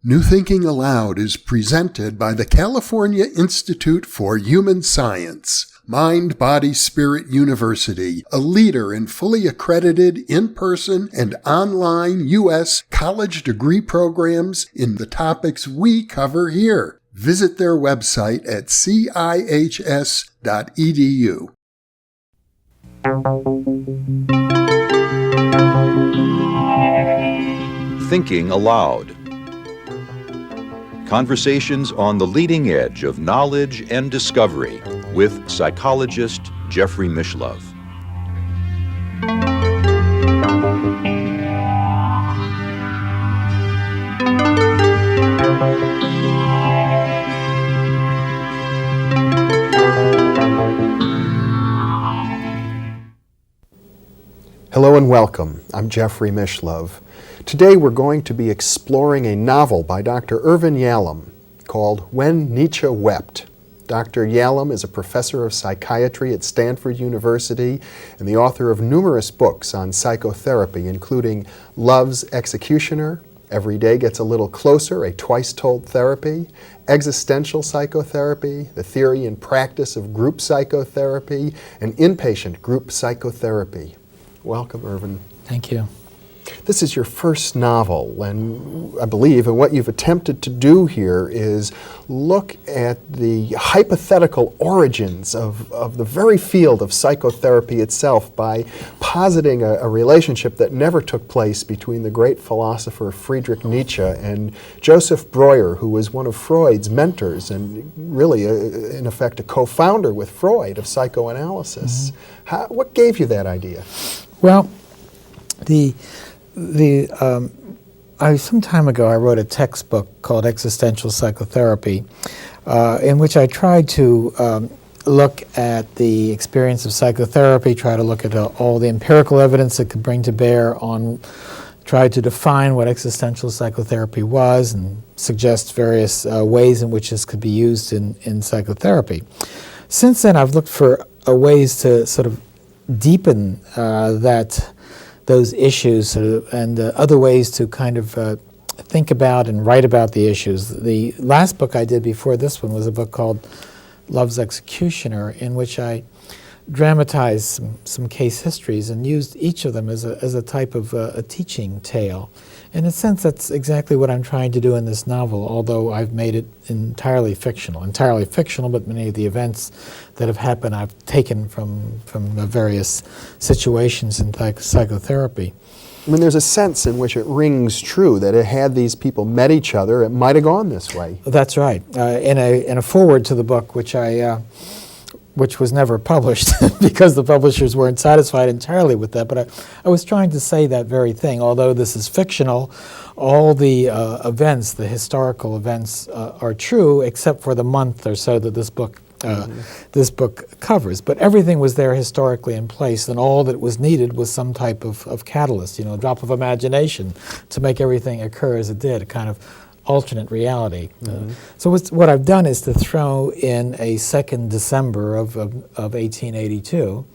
New Thinking Aloud is presented by the California Institute for Human Science, Mind, Body, Spirit University, a leader in fully accredited in-person and online U.S. college degree programs in the topics we cover here. Visit their website at cihs.edu. Thinking Aloud. Conversations on the leading edge of knowledge and discovery with psychologist Jeffrey Mishlove. Hello and welcome. I'm Jeffrey Mishlove. Today we're going to be exploring a novel by Dr. Irvin Yalom called When Nietzsche Wept. Dr. Yalom is a professor of psychiatry at Stanford University and the author of numerous books on psychotherapy, including Love's Executioner, Every Day Gets a Little Closer, a twice-told therapy, Existential Psychotherapy, The Theory and Practice of Group Psychotherapy, and Inpatient Group Psychotherapy. Welcome, Irvin. Thank you. This is your first novel, and I believe, and what you've attempted to do here is look at the hypothetical origins of the very field of psychotherapy itself by positing a relationship that never took place between the great philosopher Friedrich Nietzsche and Joseph Breuer, who was one of Freud's mentors and really, in effect, a co-founder with Freud of psychoanalysis. Mm-hmm. What gave you that idea? Well, some time ago I wrote a textbook called Existential Psychotherapy, in which I tried to look at the experience of psychotherapy, try to look at all the empirical evidence it could bring to bear on, tried to define what existential psychotherapy was and suggest various ways in which this could be used in psychotherapy. Since then I've looked for ways to sort of deepen those issues and other ways to kind of think about and write about the issues. The last book I did before this one was a book called Love's Executioner, in which I dramatized some case histories and used each of them as a type of a teaching tale. In a sense, that's exactly what I'm trying to do in this novel, although I've made it entirely fictional, but many of the events that have happened I've taken from the various situations in psychotherapy. I mean, there's a sense in which it rings true that had these people met each other, it might have gone this way. That's right. In a foreword to the book, which was never published because the publishers weren't satisfied entirely with that. But I was trying to say that very thing. Although this is fictional, all the events, the historical events, are true, except for the month or so that this book covers. But everything was there historically in place, and all that was needed was some type of catalyst, a drop of imagination to make everything occur as it did, a kind of alternate reality. So what I've done is to throw in a 2nd December of 1882,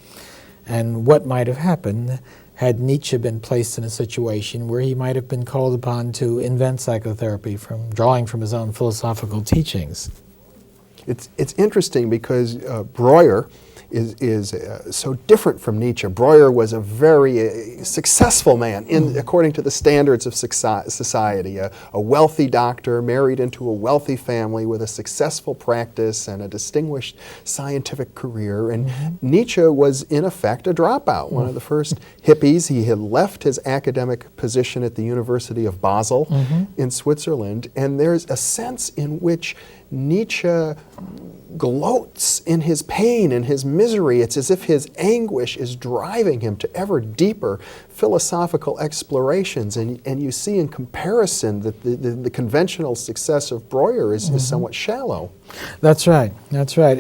and what might have happened had Nietzsche been placed in a situation where he might have been called upon to invent psychotherapy drawing from his own philosophical teachings. It's interesting because Breuer is so different from Nietzsche. Breuer was a very successful man, according to the standards of society, a wealthy doctor married into a wealthy family with a successful practice and a distinguished scientific career. And Nietzsche was, in effect, a dropout, one of the first hippies. He had left his academic position at the University of Basel in Switzerland, and there's a sense in which Nietzsche gloats in his pain and his misery. It's as if his anguish is driving him to ever deeper philosophical explorations. And you see in comparison that the conventional success of Breuer is somewhat shallow. That's right. That's right.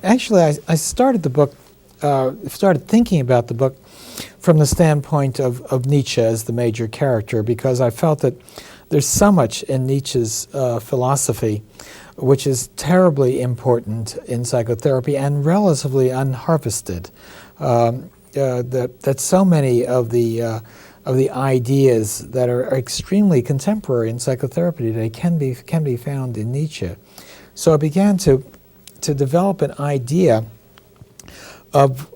Actually, I started the book, started thinking about the book from the standpoint of Nietzsche as the major character, because I felt that there's so much in Nietzsche's philosophy which is terribly important in psychotherapy and relatively unharvested. That so many of the ideas that are extremely contemporary in psychotherapy today can be found in Nietzsche. So I began to develop an idea of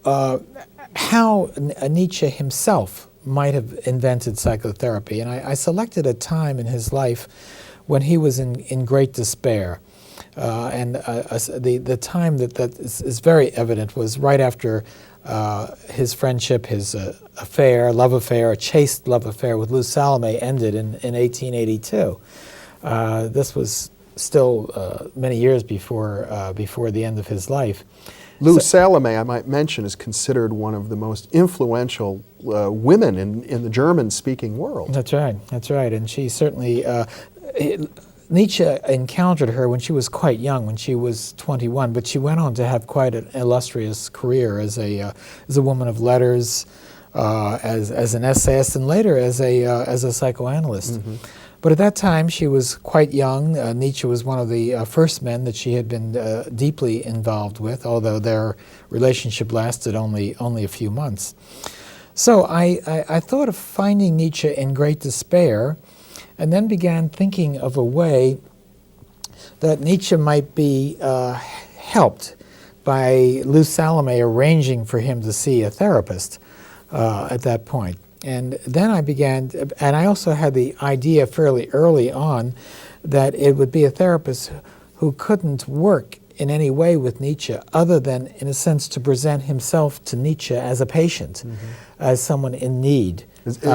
how Nietzsche himself might have invented psychotherapy. And I selected a time in his life when he was in great despair. The time that is very evident was right after his friendship, his love affair, a chaste love affair with Lou Salome ended in 1882. This was still many years before the end of his life. Lou Salome, I might mention, is considered one of the most influential women in the German-speaking world. That's right. And she certainly, Nietzsche encountered her when she was quite young, when she was 21, but she went on to have quite an illustrious career as a woman of letters, as an essayist, and later as a psychoanalyst. Mm-hmm. But at that time, she was quite young. Nietzsche was one of the first men that she had been deeply involved with, although their relationship lasted only a few months. So I thought of finding Nietzsche in great despair, and then began thinking of a way that Nietzsche might be helped by Lou Salome arranging for him to see a therapist at that point. And then I began, and I also had the idea fairly early on that it would be a therapist who couldn't work in any way with Nietzsche other than, in a sense, to present himself to Nietzsche as a patient, as someone in need.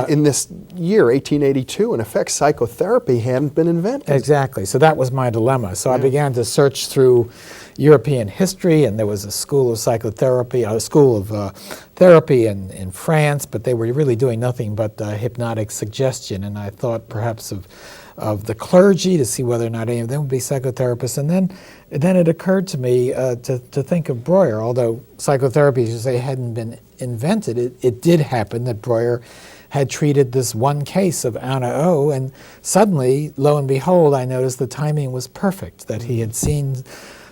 In this year, 1882, in effect, psychotherapy hadn't been invented. Exactly. So that was my dilemma. So I began to search through European history, and there was a school of psychotherapy, a school of therapy in France, but they were really doing nothing but hypnotic suggestion. And I thought perhaps of the clergy to see whether or not any of them would be psychotherapists. And then it occurred to me to think of Breuer. Although psychotherapy, as you say, hadn't been invented, it did happen that Breuer had treated this one case of Anna O, and suddenly, lo and behold, I noticed the timing was perfect, that he had seen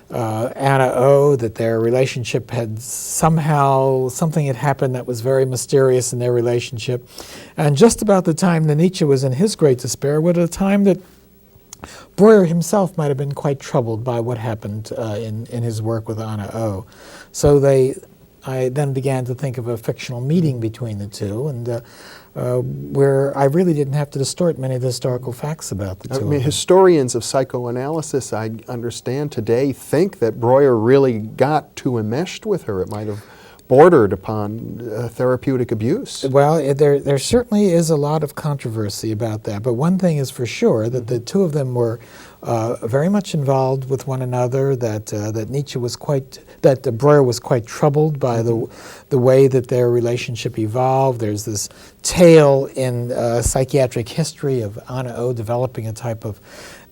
Anna O, that their relationship had somehow, something had happened that was very mysterious in their relationship. And just about the time that Nietzsche was in his great despair was a time that Breuer himself might have been quite troubled by what happened in his work with Anna O. So I then began to think of a fictional meeting between the two, and where I really didn't have to distort many of the historical facts about the two. I mean, historians of psychoanalysis, I understand today, think that Breuer really got too enmeshed with her. It might have bordered upon therapeutic abuse. Well, there certainly is a lot of controversy about that, but one thing is for sure, that the two of them were very much involved with one another, that Breuer was quite troubled by the way that their relationship evolved. There's this tale in psychiatric history of Anna O developing a type of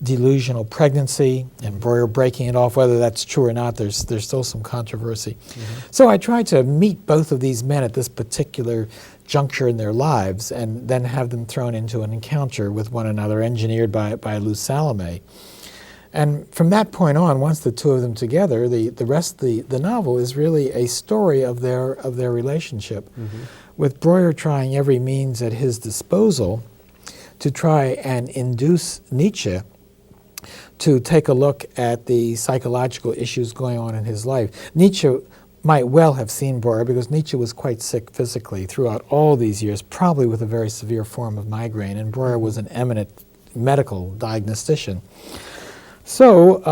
delusional pregnancy and Breuer breaking it off. Whether that's true or not, there's still some controversy. So I tried to meet both of these men at this particular juncture in their lives and then have them thrown into an encounter with one another engineered by Lou Salome. And from that point on, once the two of them together, the rest of the novel is really a story of their relationship, with Breuer trying every means at his disposal to try and induce Nietzsche to take a look at the psychological issues going on in his life. Nietzsche might well have seen Breuer because Nietzsche was quite sick physically throughout all these years, probably with a very severe form of migraine, and Breuer was an eminent medical diagnostician. So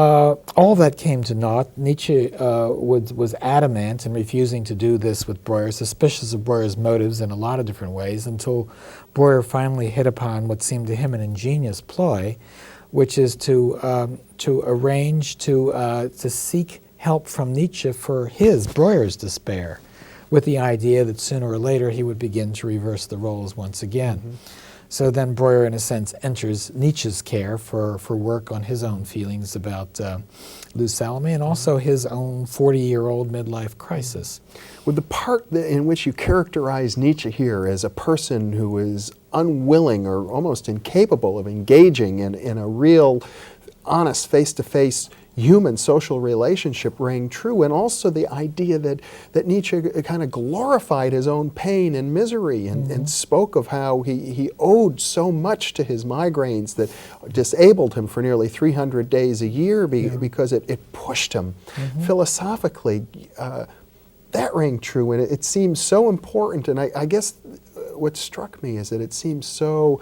all that came to naught. Nietzsche was adamant in refusing to do this with Breuer, suspicious of Breuer's motives in a lot of different ways, until Breuer finally hit upon what seemed to him an ingenious ploy, which is to arrange to seek help from Nietzsche for Breuer's despair, with the idea that sooner or later he would begin to reverse the roles once again. So then Breuer, in a sense, enters Nietzsche's care for work on his own feelings about Lou Salome and also his own 40-year-old midlife crisis. With the part in which you characterize Nietzsche here as a person who is unwilling or almost incapable of engaging in a real, honest, face-to-face human social relationship rang true, and also the idea that Nietzsche kind of glorified his own pain and misery and spoke of how he owed so much to his migraines that disabled him for nearly 300 days a year because it pushed him. Philosophically, that rang true, and it seems so important, and I guess what struck me is that it seems so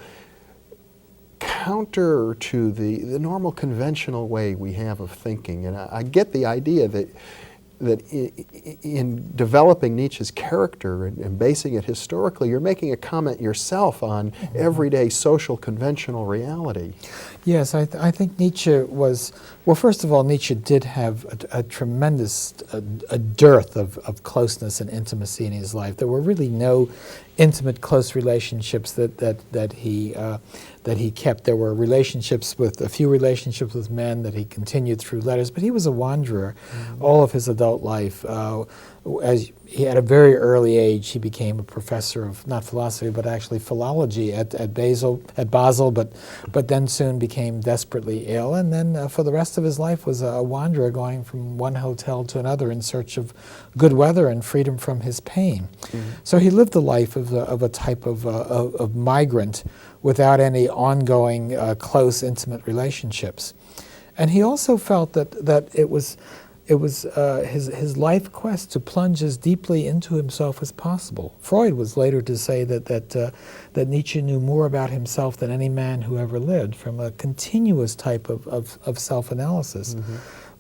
counter to the normal conventional way we have of thinking. And I get the idea that in developing Nietzsche's character and basing it historically, you're making a comment yourself on everyday social conventional reality. Yes, I think Nietzsche was, well, first of all, Nietzsche did have a tremendous a dearth of closeness and intimacy in his life. There were really no intimate, close relationships that he kept. There were a few relationships with men that he continued through letters, but he was a wanderer all of his adult life. As he, at a very early age, he became a professor of not philosophy but actually philology at Basel, but then soon became desperately ill, and then for the rest of his life was a wanderer, going from one hotel to another in search of good weather and freedom from his pain. So he lived the life of a type of migrant without any ongoing close, intimate relationships. And he also felt that it was his life quest to plunge as deeply into himself as possible. Freud was later to say that Nietzsche knew more about himself than any man who ever lived, from a continuous type of self-analysis.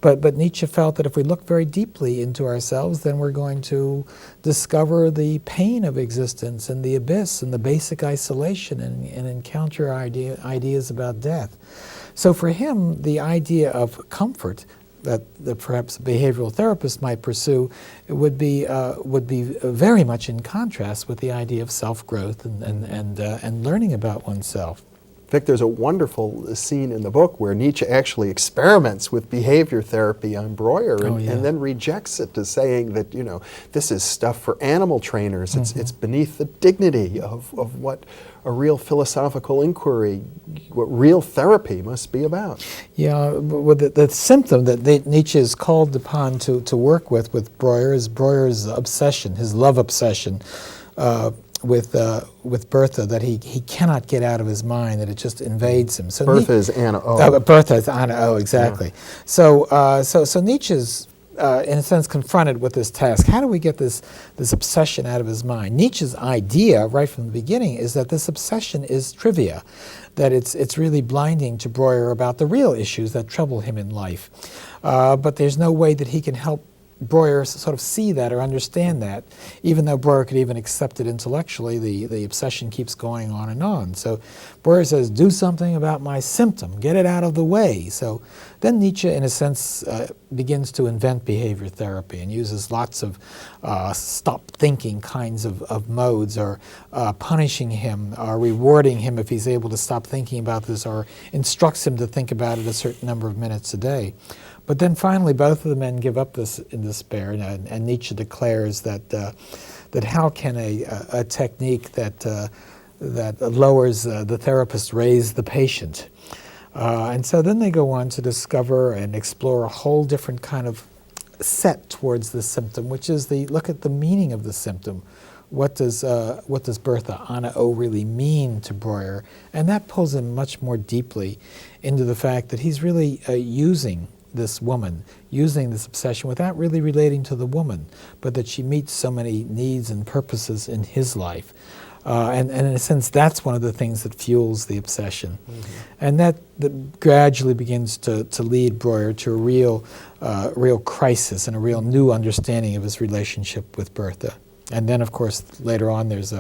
But Nietzsche felt that if we look very deeply into ourselves, then we're going to discover the pain of existence and the abyss and the basic isolation and encounter ideas about death. So for him, the idea of comfort that perhaps a behavioral therapist might pursue would be very much in contrast with the idea of self-growth and learning about oneself. In fact, there's a wonderful scene in the book where Nietzsche actually experiments with behavior therapy on Breuer and then rejects it as saying that, this is stuff for animal trainers. It's beneath the dignity of what a real philosophical inquiry, what real therapy must be about. Yeah, but the symptom that Nietzsche is called upon to work with Breuer is Breuer's obsession, his love obsession. With Bertha, that he cannot get out of his mind, that it just invades him. So Bertha is Anna O. Bertha is Anna O, exactly. Yeah. So Nietzsche's, in a sense, confronted with this task. How do we get this obsession out of his mind? Nietzsche's idea, right from the beginning, is that this obsession is trivia, that it's really blinding to Breuer about the real issues that trouble him in life. But there's no way that he can help Breuer sort of see that or understand that. Even though Breuer could even accept it intellectually, the obsession keeps going on and on. So Breuer says, do something about my symptom, get it out of the way. So then Nietzsche, in a sense, begins to invent behavior therapy and uses lots of stop thinking kinds of modes, or punishing him, or rewarding him if he's able to stop thinking about this, or instructs him to think about it a certain number of minutes a day. But then finally, both of the men give up this in despair, and Nietzsche declares that how can a technique that lowers the therapist raise the patient? And so then they go on to discover and explore a whole different kind of set towards the symptom, which is look at the meaning of the symptom. What does Bertha, Anna O, really mean to Breuer? And that pulls him much more deeply into the fact that he's really using this woman, using this obsession without really relating to the woman, but that she meets so many needs and purposes in his life. And in a sense, that's one of the things that fuels the obsession. And that gradually begins to lead Breuer to a real crisis and a real new understanding of his relationship with Bertha. And then, of course, later on, there's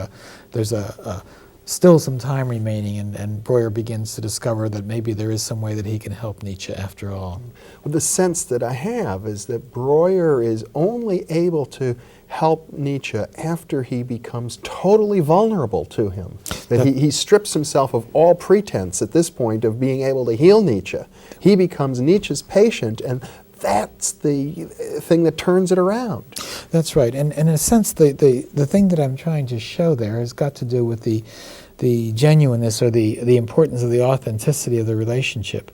still some time remaining, and Breuer begins to discover that maybe there is some way that he can help Nietzsche after all. Well, the sense that I have is that Breuer is only able to help Nietzsche after he becomes totally vulnerable to him. That he strips himself of all pretense at this point of being able to heal Nietzsche. He becomes Nietzsche's patient, and that's the thing that turns it around. That's right, and in a sense, the thing that I'm trying to show there has got to do with the genuineness or the importance of the authenticity of the relationship.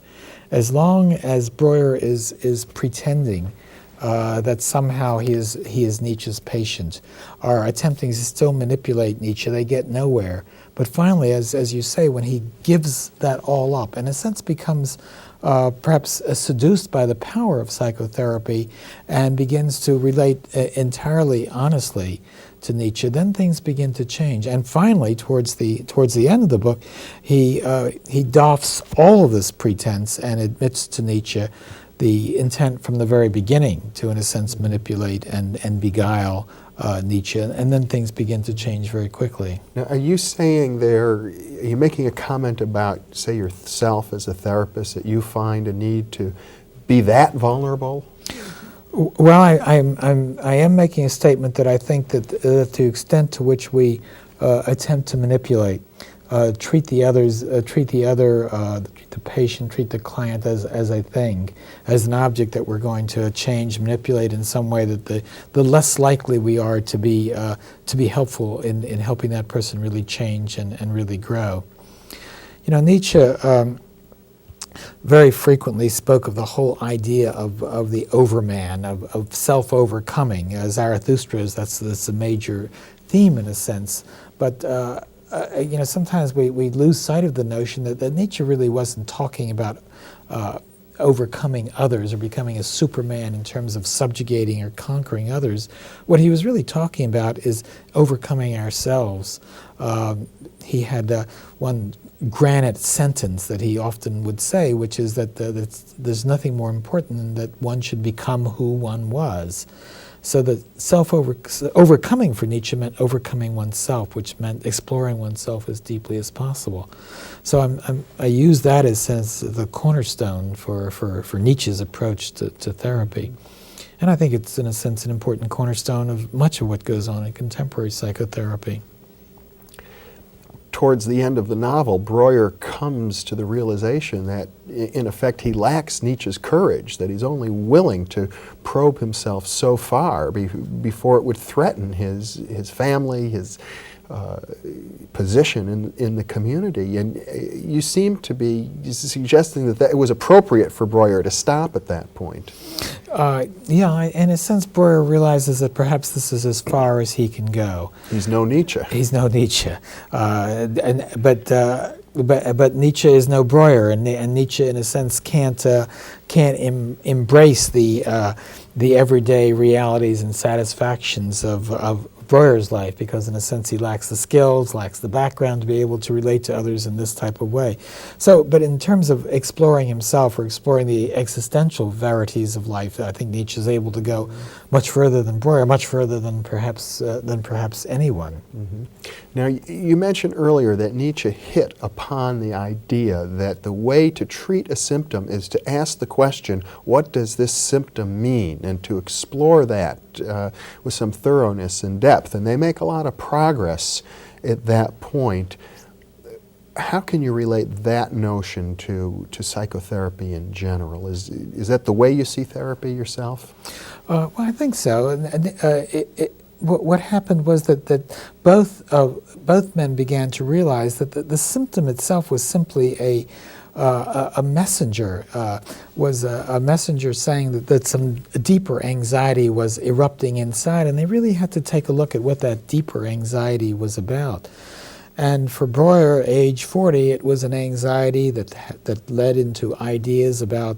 as long as Breuer is pretending that somehow he is Nietzsche's patient, or attempting to still manipulate Nietzsche, they get nowhere. But finally, as you say, when he gives that all up, in a sense becomes perhaps seduced by the power of psychotherapy and begins to relate entirely honestly to Nietzsche, then things begin to change. And finally, towards the end of the book, he doffs all of this pretense and admits to Nietzsche the intent from the very beginning to, in a sense, manipulate and beguile Nietzsche, and then things begin to change very quickly. Now, are you saying are you making a comment about, say, yourself as a therapist, that you find a need to be that vulnerable? Well, I am making a statement that I think that to the extent to which we attempt to manipulate, treat the patient, treat the client as a thing, as an object that we're going to change, manipulate in some way, that the less likely we are to be helpful in helping that person really change and really grow. You know, Nietzsche very frequently spoke of the whole idea of the overman, of self-overcoming. Zarathustra's, that's a major theme in a sense, but you know, sometimes we lose sight of the notion that Nietzsche really wasn't talking about overcoming others or becoming a superman in terms of subjugating or conquering others. What he was really talking about is overcoming ourselves. He had one granite sentence that he often would say, which is that there's nothing more important than that one should become who one was. So that overcoming for Nietzsche meant overcoming oneself, which meant exploring oneself as deeply as possible. So I use that as the cornerstone for Nietzsche's approach to therapy. And I think it's, in a sense, an important cornerstone of much of what goes on in contemporary psychotherapy. Towards the end of the novel, Breuer comes to the realization that, in effect, he lacks Nietzsche's courage, that he's only willing to probe himself so far before it would threaten his family, his position in the community. And you seem to be suggesting that it was appropriate for Breuer to stop at that point. Yeah, in a sense, Breuer realizes that perhaps this is as far as he can go. He's no Nietzsche. He's no Nietzsche, but Nietzsche is no Breuer, and Nietzsche, in a sense, can't embrace the everyday realities and satisfactions of Breuer's life, because in a sense he lacks the skills, lacks the background to be able to relate to others in this type of way. So, but in terms of exploring himself or exploring the existential verities of life, I think Nietzsche is able to go much further than Breuer, much further than perhaps anyone. Mm-hmm. Now, you mentioned earlier that Nietzsche hit upon the idea that the way to treat a symptom is to ask the question, what does this symptom mean? And to explore that with some thoroughness and depth. And they make a lot of progress at that point. How can you relate that notion to psychotherapy in general? Is that the way you see therapy yourself? Well, I think so. What happened was that both men began to realize that the symptom itself was simply a messenger, was a messenger saying that some deeper anxiety was erupting inside, and they really had to take a look at what that deeper anxiety was about. And for Breuer, age 40, it was an anxiety that led into ideas about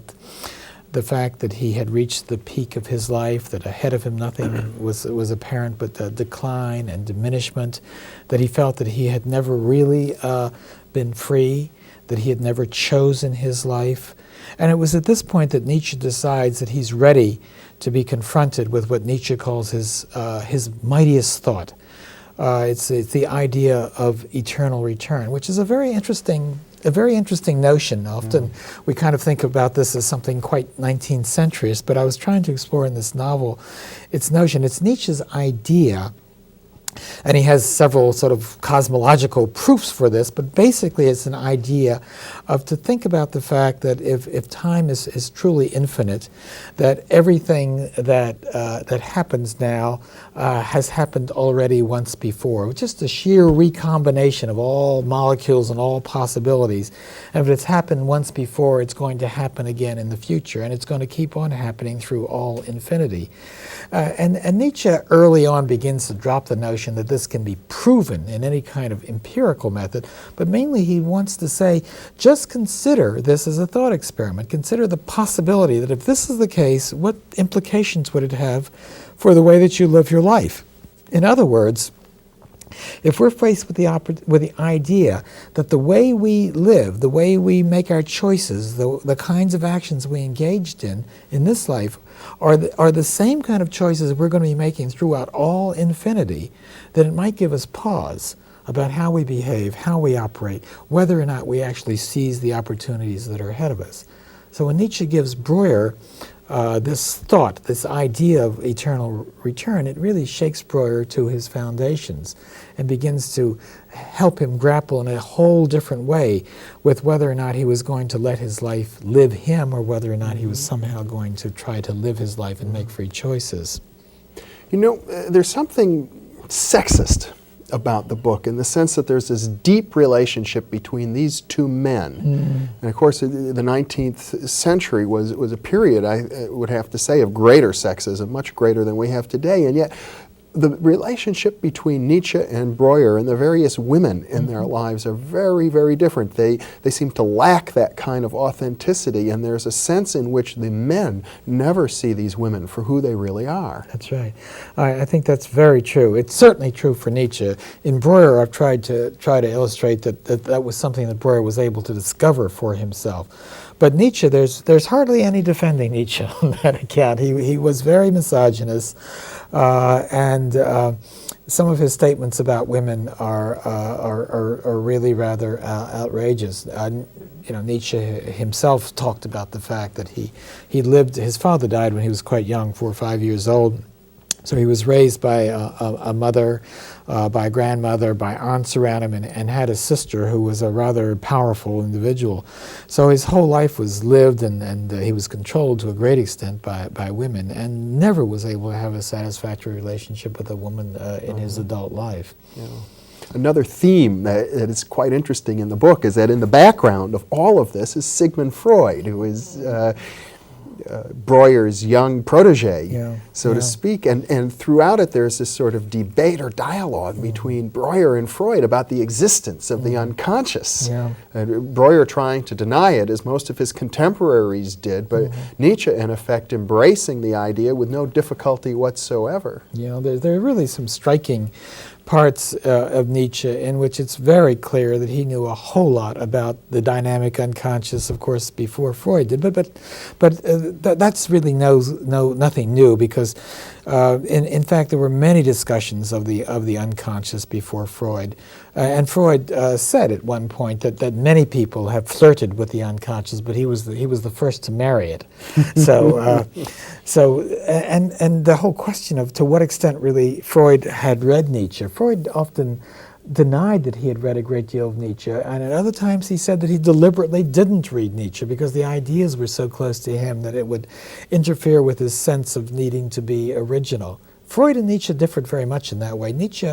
the fact that he had reached the peak of his life, that ahead of him nothing was apparent but decline and diminishment, that he felt that he had never really been free, that he had never chosen his life. And it was at this point that Nietzsche decides that he's ready to be confronted with what Nietzsche calls his mightiest thought. It's the idea of eternal return, which is a very interesting notion. Often we kind of think about this as something quite 19th centuryist, but I was trying to explore in this novel its notion. It's Nietzsche's idea And he has several sort of cosmological proofs for this, but basically it's an idea of to think about the fact that if time is truly infinite, that everything that happens now has happened already once before. Just a sheer recombination of all molecules and all possibilities. And if it's happened once before, it's going to happen again in the future, and it's going to keep on happening through all infinity. And Nietzsche early on begins to drop the notion that this can be proven in any kind of empirical method, but mainly he wants to say, just consider this as a thought experiment. Consider the possibility that if this is the case, what implications would it have for the way that you live your life? In other words, if we're faced with the idea that the way we live, the way we make our choices, the kinds of actions we engaged in this life are the same kind of choices we're going to be making throughout all infinity, then it might give us pause about how we behave, how we operate, whether or not we actually seize the opportunities that are ahead of us. So when Nietzsche gives Breuer this thought, this idea of eternal return, it really shakes Breuer to his foundations and begins to help him grapple in a whole different way with whether or not he was going to let his life live him or whether or not he was somehow going to try to live his life and make free choices. You know, there's something sexist about the book in the sense that there's this deep relationship between these two men. And of course, the 19th century was a period, I would have to say, of greater sexism, much greater than we have today. And yet, the relationship between Nietzsche and Breuer and the various women in their lives are very, very different. They seem to lack that kind of authenticity, and there's a sense in which the men never see these women for who they really are. That's right. I think that's very true. It's certainly true for Nietzsche. In Breuer, I've tried to illustrate that was something that Breuer was able to discover for himself. But Nietzsche, there's hardly any defending Nietzsche on that account. He was very misogynist, and some of his statements about women are really rather outrageous. Nietzsche himself talked about the fact that he lived. His father died when he was quite young, 4 or 5 years old. So he was raised by a mother, by a grandmother, by aunts around him, and had a sister who was a rather powerful individual. So his whole life was lived, and he was controlled to a great extent by women, and never was able to have a satisfactory relationship with a woman in his adult life. Yeah. Another theme that is quite interesting in the book is that in the background of all of this is Sigmund Freud, who is Breuer's young protege, so to speak, and throughout it there's this sort of debate or dialogue between Breuer and Freud about the existence of the unconscious. And Breuer trying to deny it, as most of his contemporaries did, but Nietzsche in effect embracing the idea with no difficulty whatsoever. There are really some striking parts of Nietzsche in which it's very clear that he knew a whole lot about the dynamic unconscious, of course, before Freud did. But that's really nothing new, because in fact there were many discussions of the unconscious before Freud, and Freud said at one point that many people have flirted with the unconscious, but he was the first to marry it. And the whole question of to what extent really Freud had read Nietzsche. Freud often denied that he had read a great deal of Nietzsche, and at other times he said that he deliberately didn't read Nietzsche because the ideas were so close to him that it would interfere with his sense of needing to be original. Freud and Nietzsche differed very much in that way. Nietzsche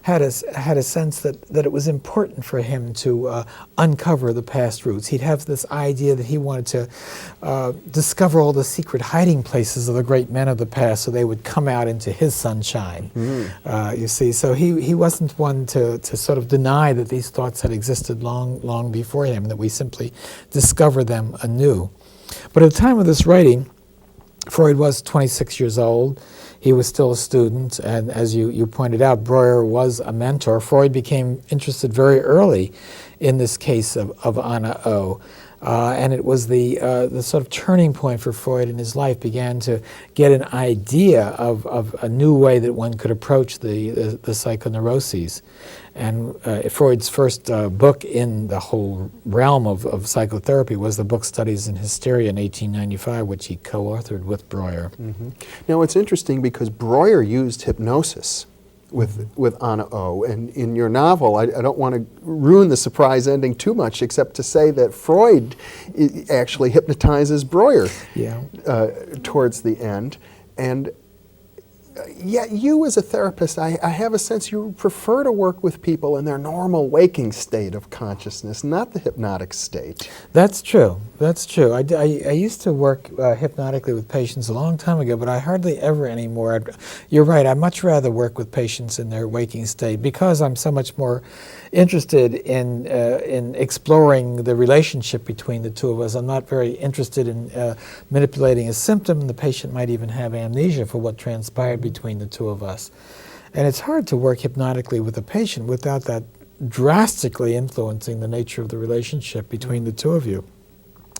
had a sense that it was important for him to uncover the past roots. He'd have this idea that he wanted to discover all the secret hiding places of the great men of the past so they would come out into his sunshine. You see, so he wasn't one to sort of deny that these thoughts had existed long before him, that we simply discover them anew. But at the time of this writing, Freud was 26 years old. He was still a student, and as you pointed out, Breuer was a mentor. Freud became interested very early in this case of Anna O. And it was the sort of turning point for Freud in his life, began to get an idea of a new way that one could approach the psychoneuroses. And Freud's first book in the whole realm of psychotherapy was the book Studies in Hysteria in 1895, which he co-authored with Breuer. Now it's interesting because Breuer used hypnosis with Anna O. And in your novel, I don't want to ruin the surprise ending too much, except to say that Freud actually hypnotizes Breuer towards the end. And yet you as a therapist, I have a sense you prefer to work with people in their normal waking state of consciousness, not the hypnotic state. That's true. That's true. I used to work hypnotically with patients a long time ago, but I hardly ever anymore. You're right. I'd much rather work with patients in their waking state because I'm so much more interested in exploring the relationship between the two of us. I'm not very interested in manipulating a symptom. The patient might even have amnesia for what transpired between the two of us. And it's hard to work hypnotically with a patient without that drastically influencing the nature of the relationship between the two of you.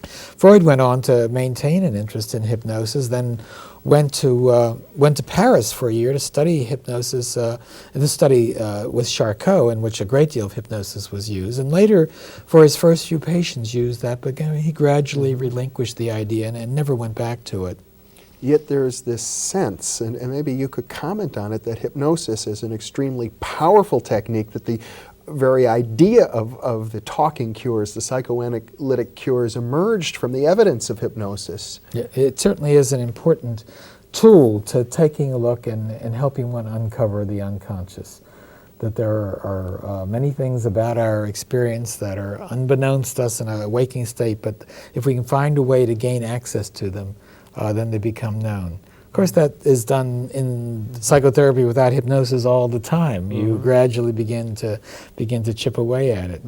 Freud went on to maintain an interest in hypnosis, then went to Paris for a year to study hypnosis, to study with Charcot, in which a great deal of hypnosis was used, and later, for his first few patients, used that, but he gradually relinquished the idea and never went back to it. Yet there's this sense, and maybe you could comment on it, that hypnosis is an extremely powerful technique, that the very idea of the talking cures, the psychoanalytic cures, emerged from the evidence of hypnosis. Yeah, it certainly is an important tool to taking a look and helping one uncover the unconscious. That there are many things about our experience that are unbeknownst to us in a waking state, but if we can find a way to gain access to them, then they become known. Of course, that is done in psychotherapy without hypnosis all the time. You gradually begin to chip away at it.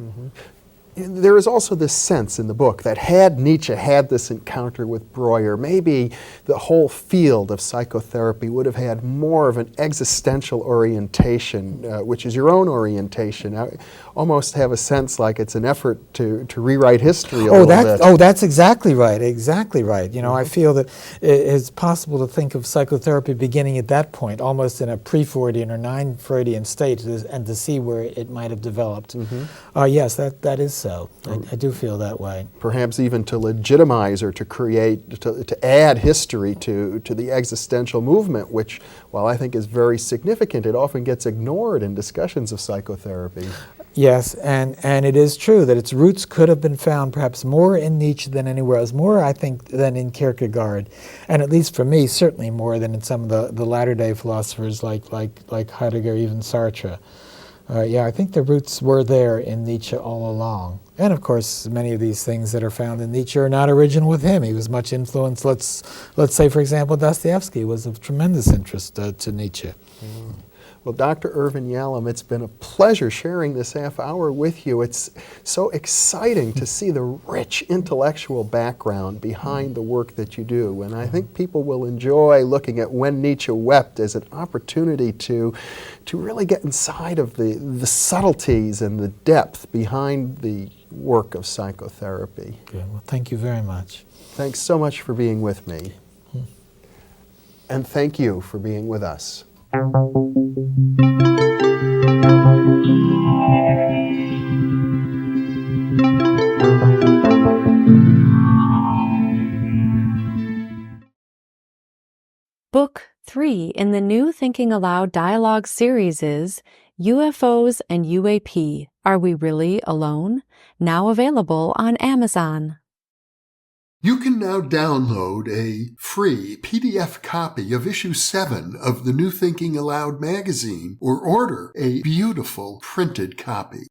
There is also this sense in the book that had Nietzsche had this encounter with Breuer, maybe the whole field of psychotherapy would have had more of an existential orientation, which is your own orientation. I almost have a sense like it's an effort to rewrite history a little bit. Oh, that's exactly right, exactly right. You know, I feel that it's possible to think of psychotherapy beginning at that point, almost in a pre-Freudian or non-Freudian state, and to see where it might have developed. Yes, that is so. I do feel that way. Perhaps even to legitimize or to create, to add history to the existential movement, which, while I think is very significant, it often gets ignored in discussions of psychotherapy. Yes, and it is true that its roots could have been found perhaps more in Nietzsche than anywhere else, more, I think, than in Kierkegaard, and at least for me, certainly more than in some of the latter-day philosophers like Heidegger, even Sartre. Yeah, I think the roots were there in Nietzsche all along. And of course, many of these things that are found in Nietzsche are not original with him. He was much influenced. Let's say, for example, Dostoevsky was of tremendous interest to Nietzsche. Well, Dr. Irvin Yalom, it's been a pleasure sharing this half hour with you. It's so exciting to see the rich intellectual background behind the work that you do. And I think people will enjoy looking at When Nietzsche Wept as an opportunity to really get inside of the subtleties and the depth behind the work of psychotherapy. Good. Well, thank you very much. Thanks so much for being with me. And thank you for being with us. Book 3 in the new Thinking Aloud dialogue series is UFOs and UAP, Are We Really Alone? Now available on Amazon. You can now download a free PDF copy of issue 7 of the New Thinking Aloud magazine or order a beautiful printed copy.